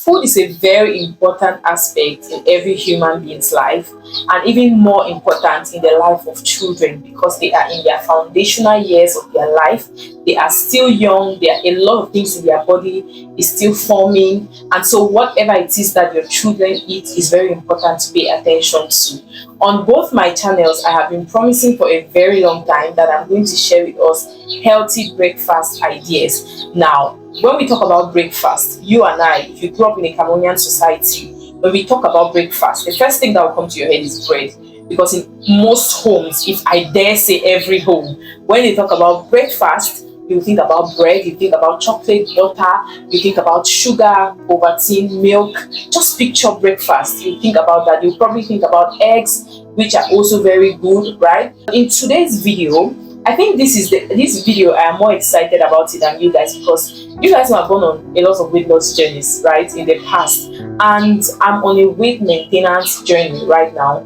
Food is a very important aspect in every human being's life, and even more important in the life of children, because they are in their foundational years of their life. They are still young. There are a lot of things in their body is still forming, and so whatever it is that your children eat is very important to pay attention to. On both my channels, I have been promising for a very long time that I'm going to share with us healthy breakfast ideas. Now, when we talk about breakfast, you and I, if you grew up in a Cameroonian society, when we talk about breakfast, the first thing that will come to your head is bread. Because in most homes, if I dare say every home, when they talk about breakfast, you think about bread, you think about chocolate, butter, you think about sugar, Ovaltine, milk. Just picture breakfast. You think about that. You probably think about eggs, which are also very good, right? In today's video, I think this video, I am more excited about it than you guys, because you guys have gone on a lot of weight loss journeys, right, in the past, and I'm on a weight maintenance journey right now.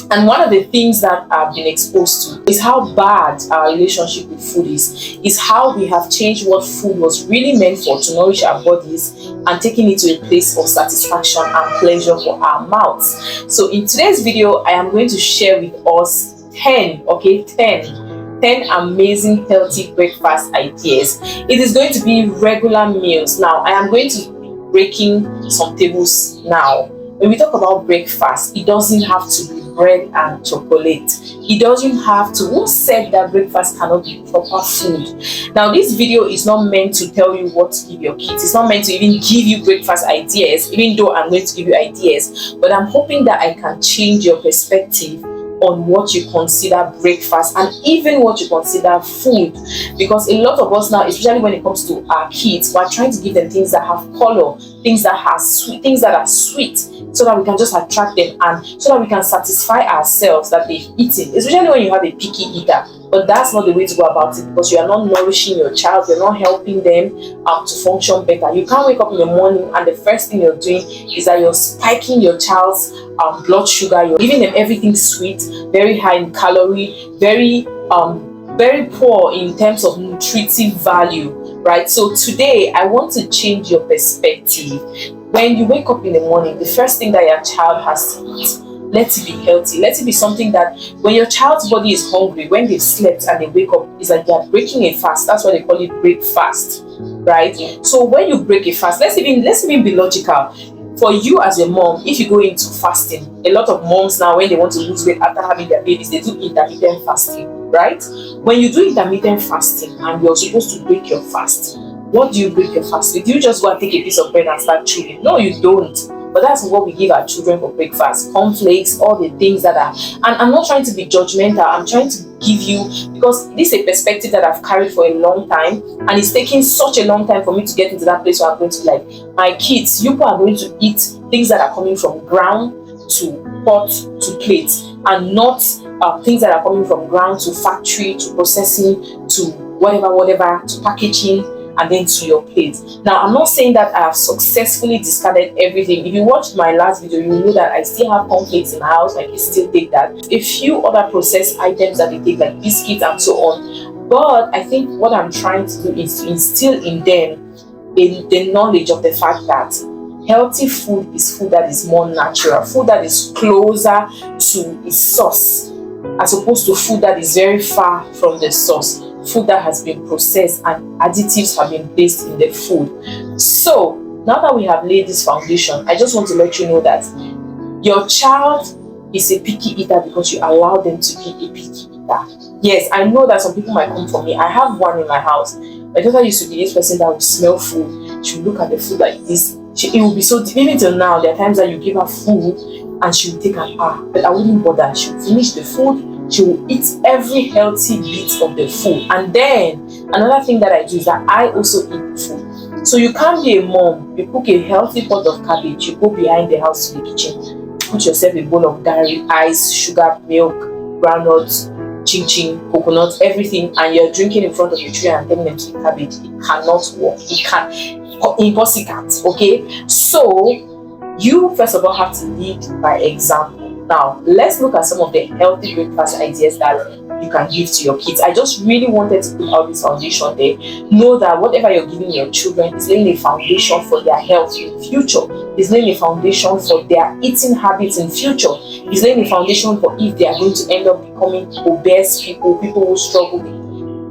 And one of the things that I've been exposed to is how bad our relationship with food is how we have changed what food was really meant for, to nourish our bodies, and taking it to a place of satisfaction and pleasure for our mouths. So in today's video, I am going to share with us 10 amazing healthy breakfast ideas. It is going to be regular meals. Now, I am going to be breaking some tables now. When we talk about breakfast, it doesn't have to be bread and chocolate. It doesn't have to. Who said that breakfast cannot be proper food? Now, this video is not meant to tell you what to give your kids. It's not meant to even give you breakfast ideas, even though I'm going to give you ideas. But I'm hoping that I can change your perspective on what you consider breakfast, and even what you consider food. Because a lot of us now, especially when it comes to our kids, we're trying to give them things that have color, things that are sweet, so that we can just attract them, and so that we can satisfy ourselves that they've eaten, especially when you have a picky eater. But that's not the way to go about it, because you are not nourishing your child, you're not helping them to function better. You can't wake up in the morning and the first thing you're doing is that you're spiking your child's blood sugar. You're giving them everything sweet, very high in calorie, very poor in terms of nutritive value, right? So today I want to change your perspective. When you wake up in the morning, the first thing that your child has to eat, let it be healthy. Let it be something that when your child's body is hungry, when they've slept and they wake up, it's like they're breaking a fast. That's why they call it breakfast, right? So when you break a fast, let's even be logical. For you as a mom, if you go into fasting, a lot of moms now, when they want to lose weight after having their babies, they do intermittent fasting, right? When you do intermittent fasting and you're supposed to break your fast, what do you break your fast with? Do you just go and take a piece of bread and start chewing? No, you don't. But that's what we give our children for breakfast. Cornflakes, all the things that are... And I'm not trying to be judgmental. I'm trying to give you... Because this is a perspective that I've carried for a long time. And it's taking such a long time for me to get into that place where I'm going to be like, my kids, you are going to eat things that are coming from ground to pot to plate. And not things that are coming from ground to factory, to processing, to whatever, to packaging, and then to your plate. Now, I'm not saying that I have successfully discarded everything. If you watched my last video, you know that I still have cornflakes in the house. I can still take that. A few other processed items that they take, like biscuits and so on. But I think what I'm trying to do is to instill in them the knowledge of the fact that healthy food is food that is more natural, food that is closer to its source, as opposed to food that is very far from the source. Food that has been processed and additives have been placed in the food. So now that we have laid this foundation, I just want to let you know that your child is a picky eater because you allow them to be a picky eater. Yes, I know that some people might come for me. I have one in my house. My daughter used to be this person that would smell food. She would look at the food like this. It will be so deep. Even till now, there are times that you give her food and she will take her but I wouldn't bother. She will finish the food. She will eat every healthy bit of the food. And then another thing that I do is that I also eat food. So you can't be a mom, you cook a healthy pot of cabbage, you go behind the house to the kitchen, put yourself a bowl of dairy, ice, sugar, milk, groundnuts, chin, coconut, everything, and you're drinking in front of your children and telling them to eat cabbage. It cannot work. It can't. Impossible, okay? So you first of all have to lead by example. Now, let's look at some of the healthy breakfast ideas that you can give to your kids. I just really wanted to put out this foundation there. Know that whatever you're giving your children is laying a foundation for their health in future. It's laying a foundation for their eating habits in future. It's laying a foundation for if they are going to end up becoming obese people who struggle with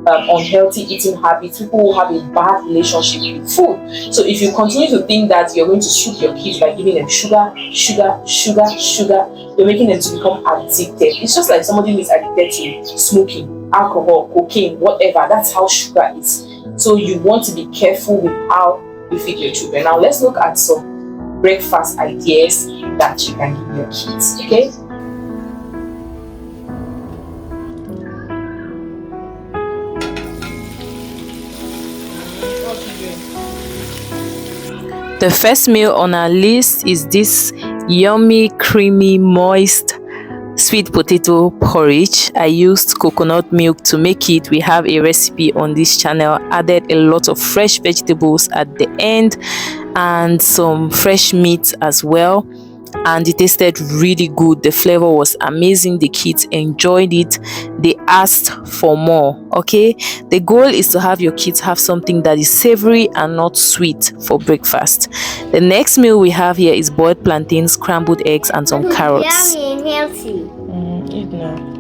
unhealthy eating habits, people who have a bad relationship with food. So if you continue to think that you're going to suit your kids by giving them sugar, you're making them to become addicted. It's just like somebody who is addicted to smoking, alcohol, cocaine, whatever. That's how sugar is. So you want to be careful with how you feed your children. Now let's look at some breakfast ideas that you can give your kids. Okay. The first meal on our list is this yummy, creamy, moist sweet potato porridge. I used coconut milk to make it. We have a recipe on this channel. Added a lot of fresh vegetables at the end and some fresh meat as well, and it tasted really good. The flavor was amazing. The kids enjoyed it. They asked for more. Okay, the goal is to have your kids have something that is savory and not sweet for breakfast. The next meal we have here is boiled plantains, scrambled eggs, and some carrots. Yummy and healthy. Eat now.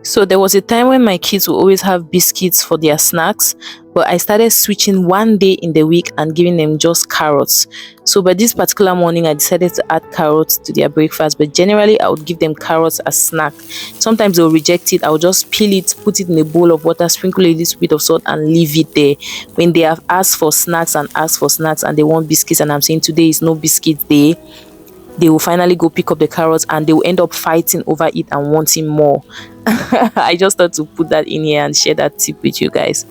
So there was a time when my kids would always have biscuits for their snacks, but I started switching one day in the week and giving them just carrots. So by this particular morning, I decided to add carrots to their breakfast, but generally I would give them carrots as snack. Sometimes they'll reject it. I'll just peel it, put it in a bowl of water, sprinkle a little bit of salt and leave it there. When they have asked for snacks and they want biscuits and I'm saying today is no biscuit day, they will finally go pick up the carrots and they will end up fighting over it and wanting more. I just thought to put that in here and share that tip with you guys.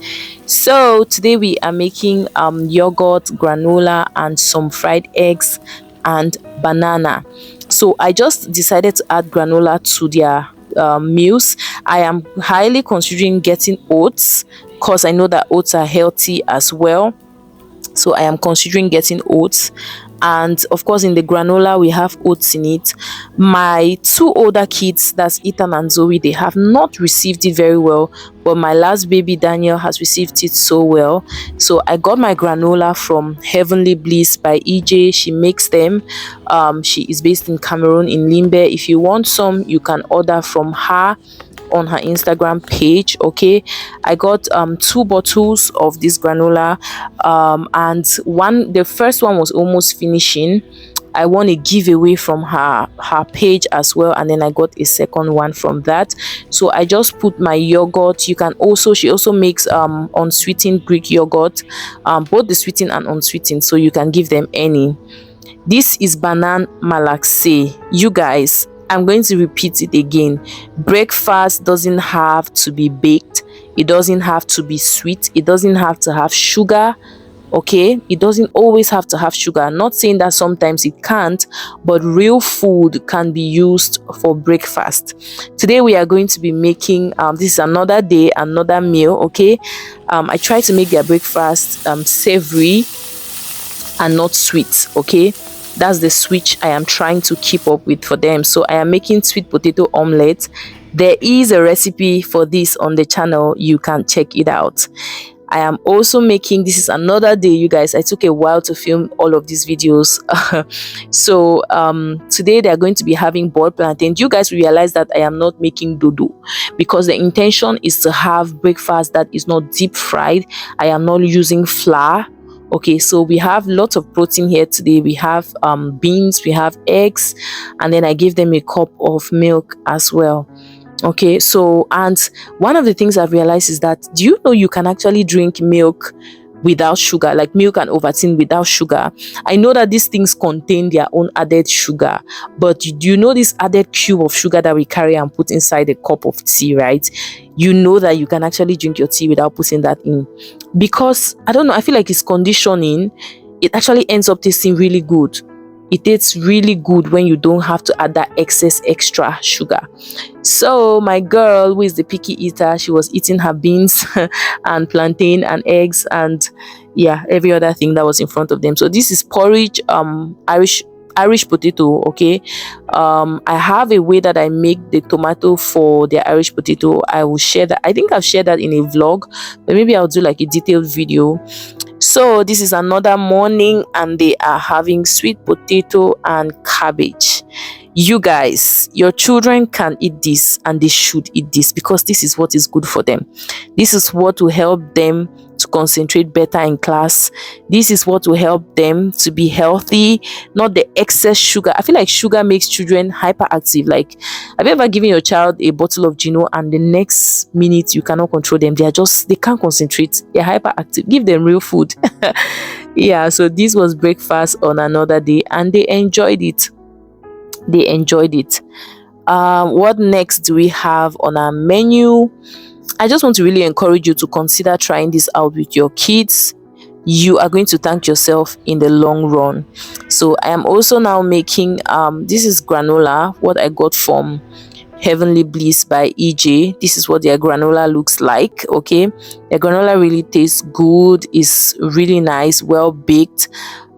So today we are making yogurt, granola, and some fried eggs and banana. So I just decided to add granola to their meals. I am highly considering getting oats because I know that oats are healthy as well. So I am considering getting oats, and of course in the granola we have oats in it. My two older kids, that's Ethan and Zoe, they have not received it very well, but my last baby Daniel has received it so well. So I got my granola from Heavenly Bliss by EJ. She makes them. She is based in Cameroon, in Limbe. If you want some, you can order from her on her Instagram page. Okay, I got 2 bottles of this granola, and the first one was almost finishing. I want a giveaway from her page as well, and then I got a second one from that. So I just put my yogurt. She also makes unsweetened Greek yogurt, both the sweetened and unsweetened, so you can give them any. This is banana malaxe. You guys, I'm going to repeat it again. Breakfast doesn't have to be baked. It doesn't have to be sweet. It doesn't have to have sugar. Okay, it doesn't always have to have sugar. I'm not saying that sometimes it can't, but real food can be used for breakfast. Today we are going to be making this is another day, another meal. Okay, I try to make their breakfast savory and not sweet. Okay, that's the switch I am trying to keep up with for them. So I am making sweet potato omelette. There is a recipe for this on the channel. You can check it out. I am also making, this is another day, you guys. I took a while to film all of these videos. So today they are going to be having boiled plantain. You guys realize that I am not making dodo because the intention is to have breakfast that is not deep fried. I am not using flour. Okay, so we have lots of protein here today. We have beans, we have eggs, and then I give them a cup of milk as well. Okay, so, and one of the things I've realized is that, do you know you can actually drink milk without sugar, like milk and Ovaltine without sugar? I know that these things contain their own added sugar, but do you know this added cube of sugar that we carry and put inside a cup of tea, right? You know that you can actually drink your tea without putting that in, because I don't know, I feel like it's conditioning. It actually ends up tasting really good. It tastes really good when you don't have to add that excess extra sugar. So my girl, who is the picky eater, she was eating her beans and plantain and eggs and yeah, every other thing that was in front of them. So this is porridge, Irish potato. Okay, I have a way that I make the tomato for the Irish potato. I will share that. I think I've shared that in a vlog, but maybe I'll do like a detailed video. So this is another morning and they are having sweet potato and cabbage. You guys, your children can eat this and they should eat this because this is what is good for them. This is what will help them to concentrate better in class. This is what will help them to be healthy, not the excess sugar. I feel like sugar makes children hyperactive. Like, have you ever given your child a bottle of Gino and the next minute you cannot control them? They can't concentrate. They're hyperactive. Give them real food. Yeah, so this was breakfast on another day and they enjoyed it. What next do we have on our menu? I just want to really encourage you to consider trying this out with your kids. You are going to thank yourself in the long run. So I am also now making this is granola, what I got from Heavenly Bliss by EJ. This is what their granola looks like. Okay, the granola really tastes good, is really nice, well baked.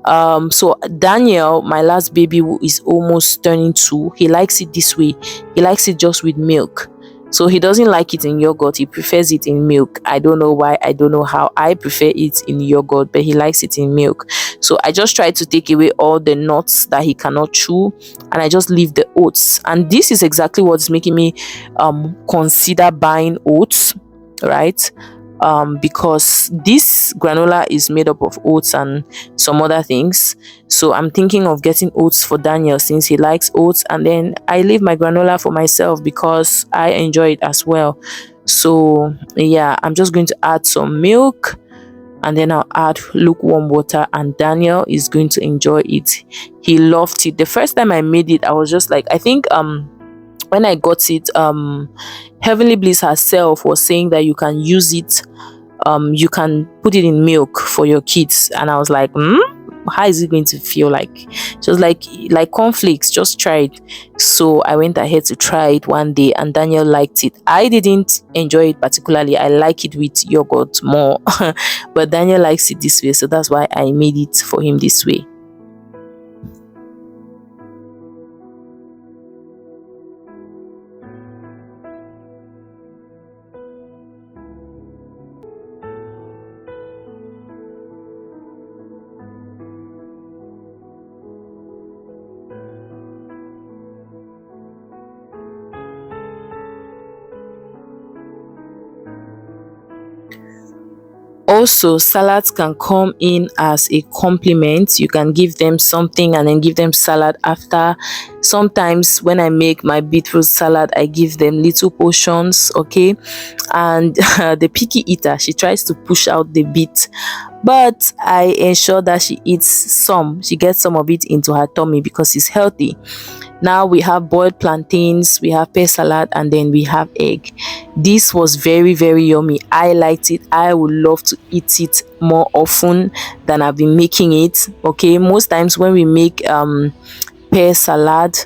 So Daniel, my last baby, who is almost turning 2, he likes it this way. He likes it just with milk. So he doesn't like it in yogurt. He prefers it in milk. I don't know why. I don't know how. I prefer it in yogurt, but he likes it in milk. So I just try to take away all the nuts that he cannot chew, and I just leave the oats. And this is exactly what's making me consider buying oats, right? Because this granola is made up of oats and some other things. So I'm thinking of getting oats for Daniel since he likes oats, and then I leave my granola for myself because I enjoy it as well. So yeah, I'm just going to add some milk and then I'll add lukewarm water and Daniel is going to enjoy it. He loved it. The first time I made it, I was just like, I think when I got it, Heavenly Bliss herself was saying that you can use it, you can put it in milk for your kids, and I was like, how is it going to feel like? She was like cornflakes, just try it. So I went ahead to try it one day and Daniel liked it. I didn't enjoy it particularly. I like it with yogurt more but Daniel likes it this way, so that's why I made it for him this way. Also, salads can come in as a compliment. You can give them something and then give them salad after. Sometimes when I make my beetroot salad, I give them little portions, okay? And the picky eater, she tries to push out the beet, but I ensure that she eats some. She gets some of it into her tummy because it's healthy. Now we have boiled plantains, we have pear salad, and then we have egg. This was very, very yummy. I liked it. I would love to eat it more often than I've been making it. Okay, most times when we make pear salad,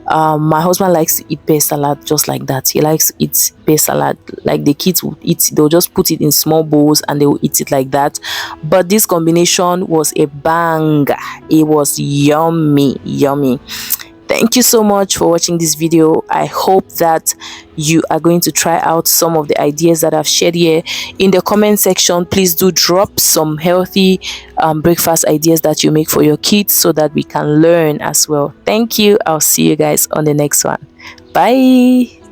my husband likes to eat pear salad just like that. He likes to eat pear salad like the kids would eat. They'll just put it in small bowls and they will eat it like that. But this combination was a bang. It was yummy, yummy. Thank you so much for watching this video. I hope that you are going to try out some of the ideas that I've shared here. In the comment section, please do drop some healthy breakfast ideas that you make for your kids so that we can learn as well. Thank you. I'll see you guys on the next one. Bye.